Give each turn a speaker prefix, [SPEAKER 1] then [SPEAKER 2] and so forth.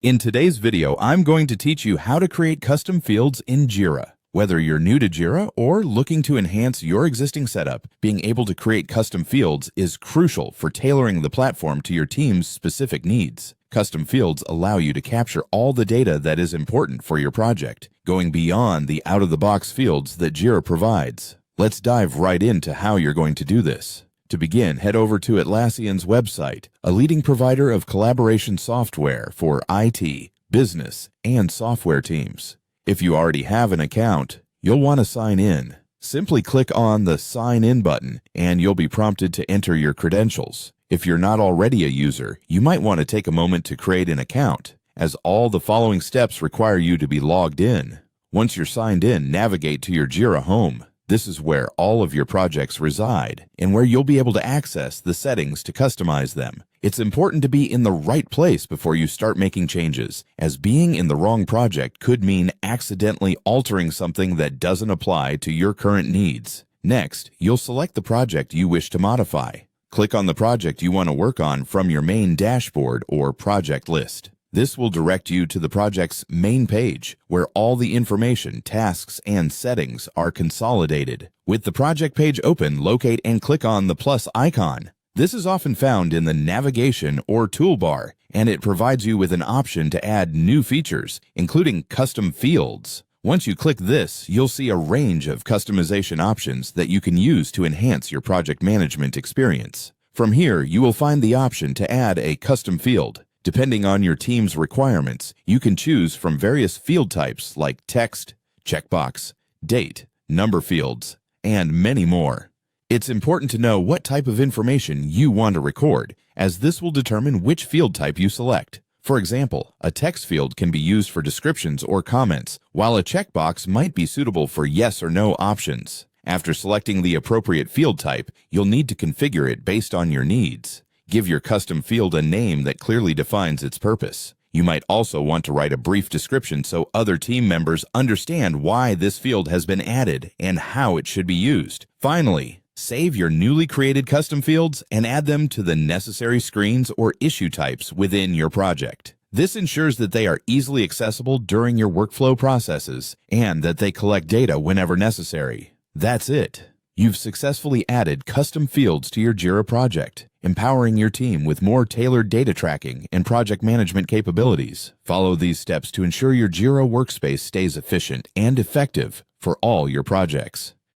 [SPEAKER 1] In today's video, I'm going to teach you how to create custom fields in Jira. Whether you're new to Jira or looking to enhance your existing setup, being able to create custom fields is crucial for tailoring the platform to your team's specific needs. Custom fields allow you to capture all the data that is important for your project, going beyond the out-of-the-box fields that Jira provides. Let's dive right into how you're going to do this. To begin, head over to Atlassian's website, a leading provider of collaboration software for IT, business, and software teams. If you already have an account, you'll want to sign in. Simply click on the Sign In button, and you'll be prompted to enter your credentials. If you're not already a user, you might want to take a moment to create an account, as all the following steps require you to be logged in. Once you're signed in, navigate to your Jira home. This is where all of your projects reside and where you'll be able to access the settings to customize them. It's important to be in the right place before you start making changes, as being in the wrong project could mean accidentally altering something that doesn't apply to your current needs. Next, you'll select the project you wish to modify. Click on the project you want to work on from your main dashboard or project list. This will direct you to the project's main page, where all the information, tasks, and settings are consolidated. With the project page open, locate and click on the plus icon. This is often found in the navigation or toolbar, and it provides you with an option to add new features, including custom fields. Once you click this, you'll see a range of customization options that you can use to enhance your project management experience. From here, you will find the option to add a custom field. Depending on your team's requirements, you can choose from various field types like text, checkbox, date, number fields, and many more. It's important to know what type of information you want to record, as this will determine which field type you select. For example, a text field can be used for descriptions or comments, while a checkbox might be suitable for yes or no options. After selecting the appropriate field type, you'll need to configure it based on your needs. Give your custom field a name that clearly defines its purpose. You might also want to write a brief description so other team members understand why this field has been added and how it should be used. Finally, save your newly created custom fields and add them to the necessary screens or issue types within your project. This ensures that they are easily accessible during your workflow processes and that they collect data whenever necessary. That's it. You've successfully added custom fields to your Jira project, empowering your team with more tailored data tracking and project management capabilities. Follow these steps to ensure your Jira workspace stays efficient and effective for all your projects.